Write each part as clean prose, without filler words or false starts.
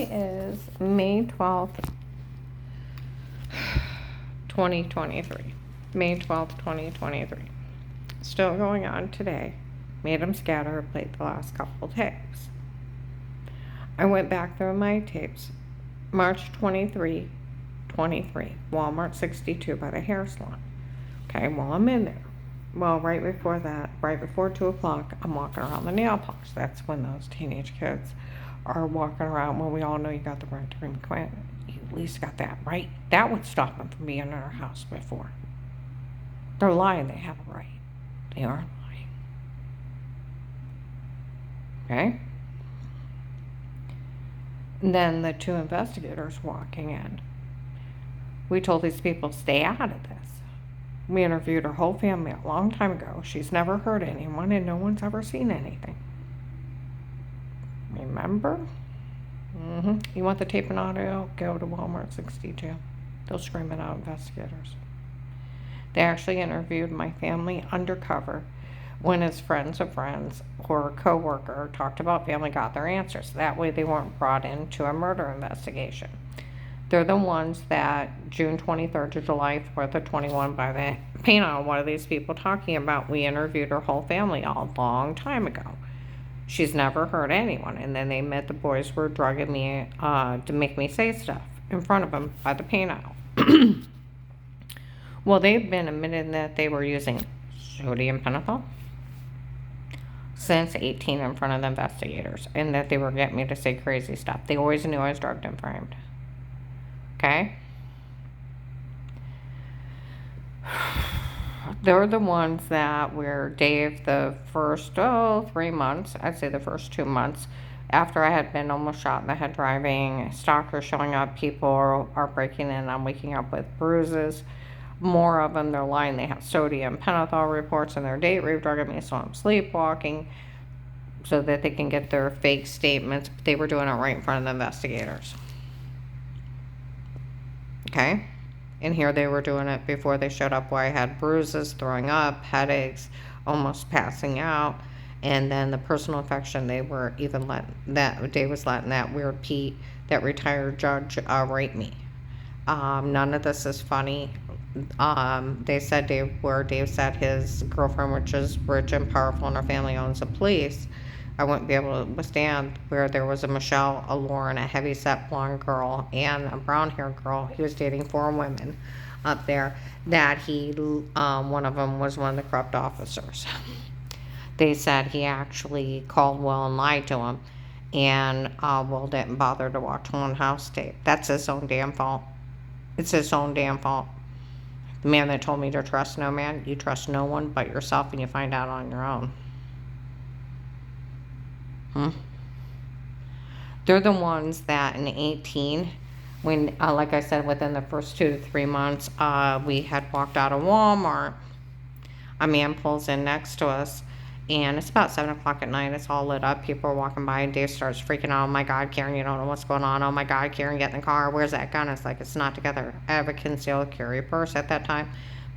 Today is May 12th, 2023. May 12th, 2023. Still going on today. Made them scatter, played the last couple tapes. I went back through my tapes. March 23, Walmart 62 by the hair salon. Okay, well, I'm in there. Well, right before that, right before 2 o'clock, I'm walking around the nail polish. That's when those teenage kids are walking around when we all know you got the right to remain quiet. You at least got that right. That would stop them from being in our house before. They're lying. They have a right. They aren't lying. Okay? And then the two investigators walking in. We told these people, stay out of this. We interviewed her whole family a long time ago. She's never heard anyone, and no one's ever seen anything. Remember? You want the tape and audio? Go to Walmart 62. They'll scream it out, investigators. They actually interviewed my family undercover when his friends of friends or a co-worker talked about family got their answers. That way they weren't brought into a murder investigation. They're the ones that June 23rd to July 4th of 21 by the paint on one of these people talking about we interviewed her whole family a long time ago. She's never heard anyone. And then they admit the boys were drugging me to make me say stuff in front of them by the paint aisle. Well, they've been admitting that they were using sodium pentothal since 18 in front of the investigators, and that they were getting me to say crazy stuff. They always knew I was drugged and framed. Okay? They're the ones that where Dave, the first 3 months, I'd say the first 2 months, after I had been almost shot in the head driving, stalkers showing up, people are breaking in, I'm waking up with bruises. More of them, they're lying. They have sodium pentothal reports in their date rape drugging me, so I'm sleepwalking, so that they can get their fake statements. But they were doing it right in front of the investigators. Okay? And here they were doing it before they showed up, where I had bruises, throwing up, headaches, almost passing out. And then the personal infection, they were even letting that, Dave was letting that weird Pete, that retired judge, rape me. None of this is funny. They said Dave said his girlfriend, which is rich and powerful, and her family owns a police, I wouldn't be able to withstand, where there was a Michelle, a Lauren, a heavy-set blonde girl, and a brown-haired girl. He was dating 4 women up there, that one of them was one of the corrupt officers. They said he actually called Will and lied to him, and Will didn't bother to watch one house tape. That's his own damn fault. It's his own damn fault. The man that told me to trust no man, you trust no one but yourself, and you find out on your own. They're the ones that in 18, when, like I said, within the first 2 to 3 months, we had walked out of Walmart. A man pulls in next to us, and it's about 7 o'clock at night. It's all lit up. People are walking by, and Dave starts freaking out. Oh, my God, Karen, you don't know what's going on. Oh, my God, Karen, get in the car. Where's that gun? It's like, it's not together. I have a concealed carry purse at that time.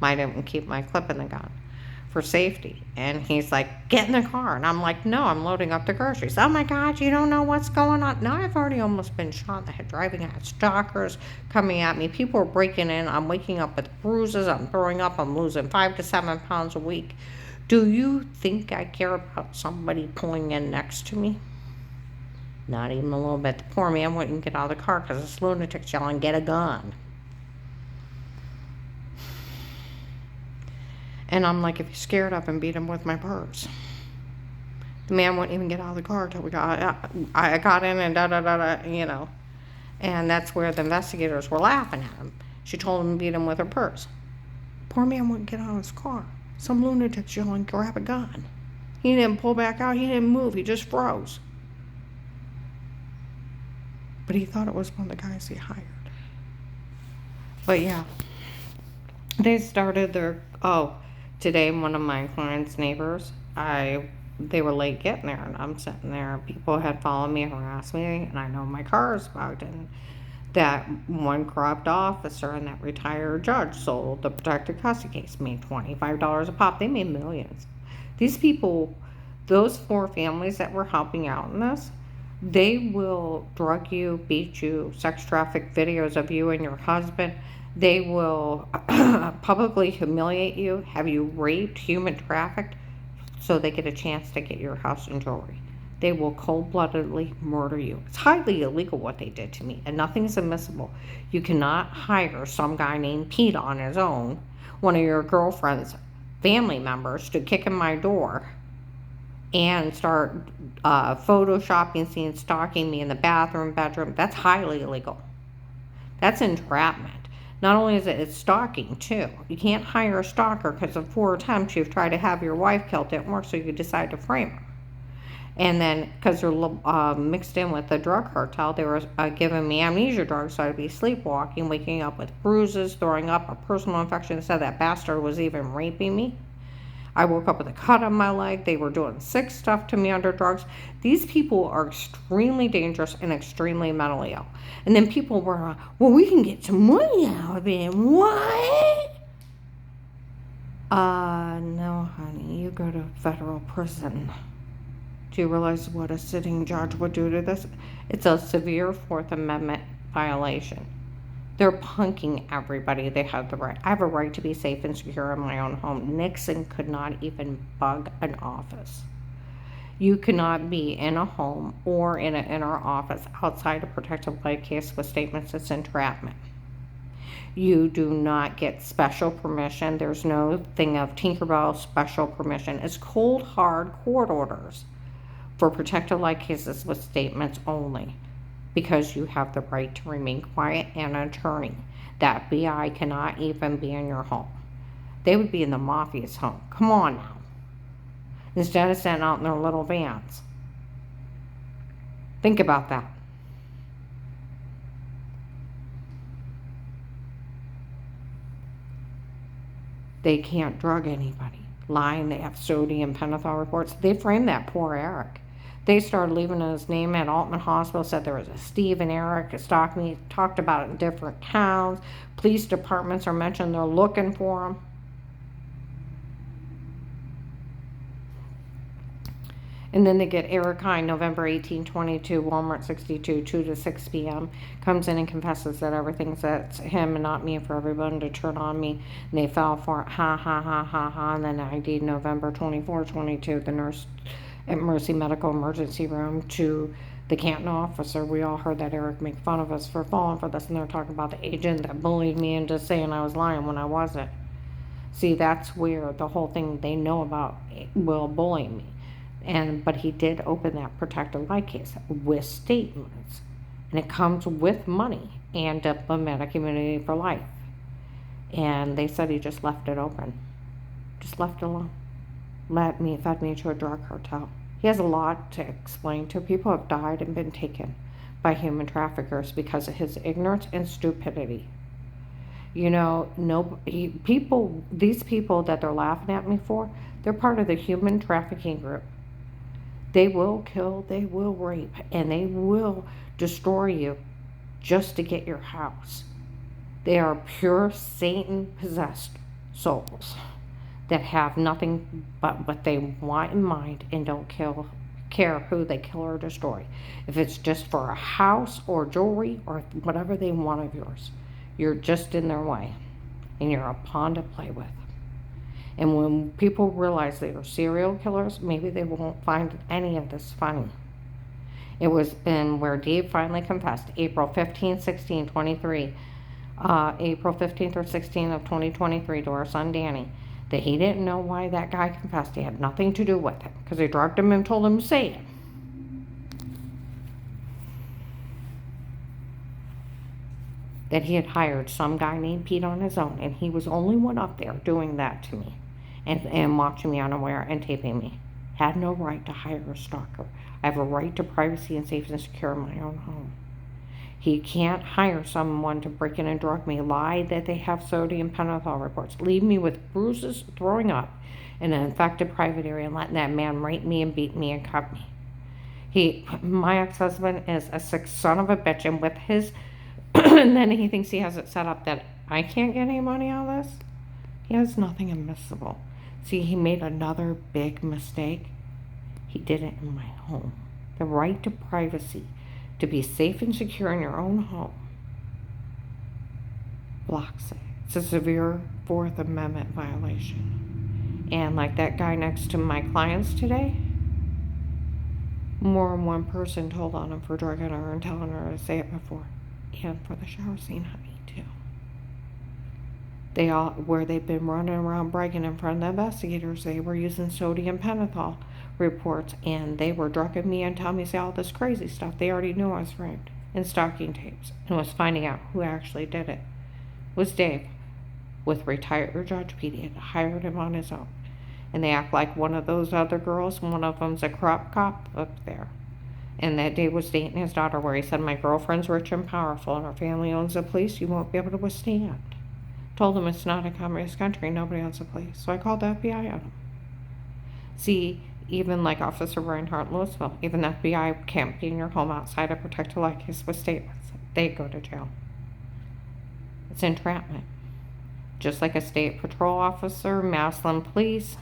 I didn't keep my clip in the gun for safety. And he's like, get in the car. And I'm like, no, I'm loading up the groceries. Oh, my God, you don't know what's going on. Now I've already almost been shot in the head driving. I had stalkers coming at me. People are breaking in. I'm waking up with bruises. I'm throwing up. I'm losing 5 to 7 pounds a week. Do you think I care about somebody pulling in next to me? Not even a little bit. The poor man wouldn't get out of the car because this lunatic's yelling, get a gun. And I'm like, if you're scared up and beat him with my purse. The man wouldn't even get out of the car until I got in and da-da-da-da, you know. And that's where the investigators were laughing at him. She told him to beat him with her purse. Poor man wouldn't get out of his car. Some lunatic's yelling, grab a gun. He didn't pull back out. He didn't move. He just froze. But he thought it was one of the guys he hired. But yeah. They started today one of my client's neighbors, they were late getting there, and I'm sitting there. People had followed me, harassed me, and I know my car is bugged. And that one corrupt officer and that retired judge sold the protected custody case, made $25 a pop. They made millions. These people, those 4 families that were helping out in this, They will drug you, beat you, sex traffic videos of you and your husband. They will publicly humiliate you, have you raped, human trafficked, so they get a chance to get your house and jewelry. They will cold-bloodedly murder you. It's highly illegal what they did to me, and nothing's admissible. You cannot hire some guy named Pete on his own, one of your girlfriend's family members, to kick in my door and start photoshopping, seeing, stalking me in the bathroom, bedroom. That's highly illegal. That's entrapment. Not only is it's stalking too. You can't hire a stalker because of 4 attempts you've tried to have your wife killed didn't work, so you decide to frame her. And then, because they're mixed in with the drug cartel, they were giving me amnesia drugs, so I'd be sleepwalking, waking up with bruises, throwing up, a personal infection. Said that bastard was even raping me. I woke up with a cut on my leg. They were doing sick stuff to me under drugs. These people are extremely dangerous and extremely mentally ill. And then people were, well, we can get some money out of it. What? No, honey, you go to federal prison. Do you realize what a sitting judge would do to this? It's a severe Fourth Amendment violation. They're punking everybody. They have the right. I have a right to be safe and secure in my own home. Nixon could not even bug an office. You cannot be in a home or in an inner office outside a protective light case with statements it's entrapment. You do not get special permission. There's no thing of Tinkerbell special permission. It's cold, hard court orders for protective light cases with statements only, because you have the right to remain quiet and an attorney. That BI cannot even be in your home. They would be in the mafia's home. Come on now. Instead of sitting out in their little vans. Think about that. They can't drug anybody. Lying, they have sodium pentothal reports. They framed that poor Eric. They started leaving his name at Altman Hospital, said there was a Steve and Eric that stalked me, talked about it in different towns. Police departments are mentioned, they're looking for him. And then they get Eric Hine, November 18, 22, Walmart 62, 2 to 6 p.m. Comes in and confesses that everything's that's him and not me, for everyone to turn on me. And they fell for it, ha, ha, ha, ha, ha. And then ID'd November 24, 22, the nurse at Mercy Medical Emergency Room to the Canton officer. We all heard that Eric make fun of us for falling for this, and they're talking about the agent that bullied me into saying I was lying when I wasn't. See, that's where the whole thing they know about will bully me. But he did open that protective light case with statements, and it comes with money and diplomatic immunity for life. And they said he just left it open, just left it alone. Fed me to a drug cartel. He has a lot to explain to. People have died and been taken by human traffickers because of his ignorance and stupidity. You know, these people that they're laughing at me for, they're part of the human trafficking group. They will kill, they will rape, and they will destroy you just to get your house. They are pure Satan-possessed souls that have nothing but what they want in mind and don't care who they kill or destroy. If it's just for a house or jewelry or whatever they want of yours, you're just in their way and you're a pawn to play with. And when people realize they are serial killers, maybe they won't find any of this funny. It was in where Dave finally confessed, April 15, 16, 23, April 15th or 16th of 2023 to our son Danny, that he didn't know why that guy confessed. He had nothing to do with it because they drugged him and told him to say it. That he had hired some guy named Pete on his own, and he was the only one up there doing that to me and watching me unaware and taping me. Had no right to hire a stalker. I have a right to privacy and safety and secure in my own home. He can't hire someone to break in and drug me, lie that they have sodium pentothal reports, leave me with bruises, throwing up in an infected private area, and letting that man rape me and beat me and cut me. My ex-husband is a sick son of a bitch, and with his, and then he thinks he has it set up that I can't get any money out of this. He has nothing admissible. See, he made another big mistake. He did it in my home. The right to privacy, to be safe and secure in your own home, blocks it. It's a severe Fourth Amendment violation. And like that guy next to my clients today, more than one person told on him for drugging her and telling her to say it before. And for the shower scene, honey, too. Where they've been running around bragging in front of the investigators, they were using sodium pentothal reports, and they were drugging me and telling me to say all this crazy stuff. They already knew I was raped, and stalking tapes, and was finding out who actually did it. It was Dave, with retired Judge Petey, had hired him on his own. And they act like one of those other girls, one of them's a corrupt cop up there. And that Dave was dating his daughter, where he said, my girlfriend's rich and powerful, and her family owns the police, you won't be able to withstand. Told him it's not a communist country, nobody owns the police. So I called the FBI on him. See, even like Officer Reinhardt Louisville, even the FBI can't be in your home outside a protected light case with statements. They go to jail. It's entrapment. Just like a state patrol officer, Massillon Police,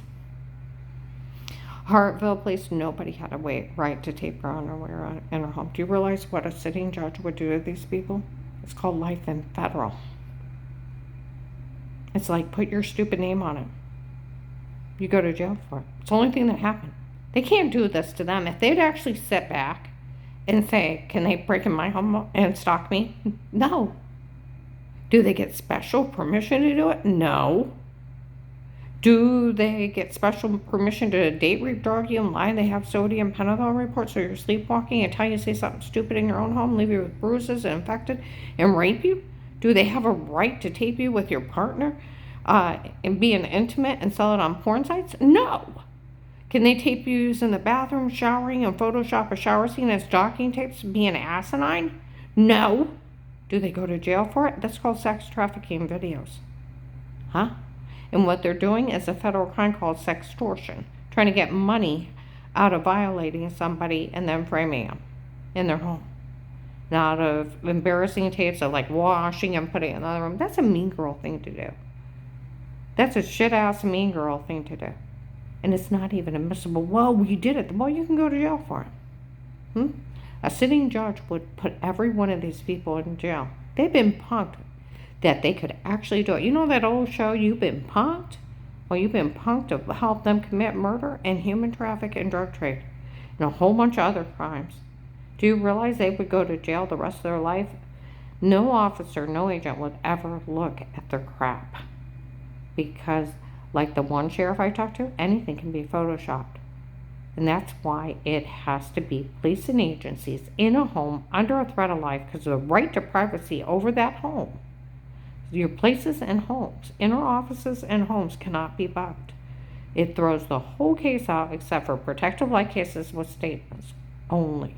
Hartville Police, nobody had a right to tape her underwear in her home. Do you realize what a sitting judge would do to these people? It's called life in federal. It's like, put your stupid name on it. You go to jail for it. It's the only thing that happened. They can't do this to them. If they'd actually sit back and say, can they break in my home and stalk me? No. Do they get special permission to do it? No. Do they get special permission to date rape, drug you, and lie? They have sodium pentothal reports, so you're sleepwalking and tell you to say something stupid in your own home, leave you with bruises and infected, and rape you? Do they have a right to tape you with your partner and be intimate and sell it on porn sites? No. Can they tape you using the bathroom, showering, and Photoshop a shower scene as docking tapes, being asinine? No. Do they go to jail for it? That's called sex trafficking videos. Huh? And what they're doing is a federal crime called sextortion, trying to get money out of violating somebody and then framing them in their home. Out of embarrassing tapes of like washing and putting in another room. That's a mean girl thing to do. That's a shit-ass mean girl thing to do. And it's not even admissible. Well, you did it. Well, you can go to jail for it. A sitting judge would put every one of these people in jail. They've been punked that they could actually do it. You know that old show, You've Been Punked? Well, you've been punked to help them commit murder and human traffic and drug trade and a whole bunch of other crimes. Do you realize they would go to jail the rest of their life? No officer, no agent would ever look at their crap. Because, like the one sheriff I talked to, anything can be photoshopped. And that's why it has to be police and agencies in a home under a threat of life, because the right to privacy over that home. Your places and homes, inner offices and homes cannot be bugged. It throws the whole case out except for protective light cases with statements only.